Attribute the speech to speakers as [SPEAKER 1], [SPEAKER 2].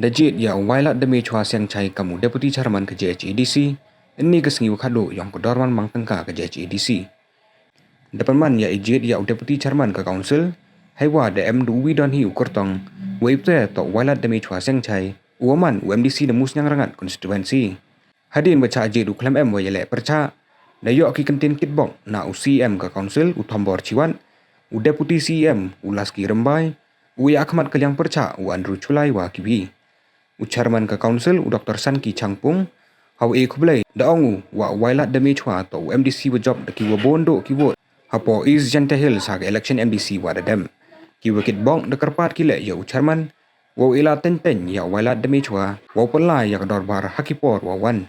[SPEAKER 1] Dajit ya Wailadameshwa Siangshai kamu Deputy Chairman ke JHADC, ini kesengiu kado yang kedorman mang tengka ke JHADC. Depan man ya jied ya Deputy Chairman ke Council, haiwa DM duwi dan hiu kortong, Wyrta to Wailadameshwa Siangshai, uaman UMDC demus yang rangat konstituensi. Hadin baca jied uklam wayale perca, dayok ki kentin kitbong na UCM ke Council utombor ciwan, Deputy CM ulaski rembai, uya akmat kaliang perca Andrew Chulai wa kibi. Chairman ke Council Dr. Sanki Changpung, hau kublai daongu wa Wailadameshwa to MDC job de kiwa bondo kiwo. Hapo is jantahil sa election MDC wadadam. Kiwa kitbong de kerpat kile ya Chairman, wa ila tenten ya Wailadameshwa, wa pelai ya kedorbar hakipor wa wan.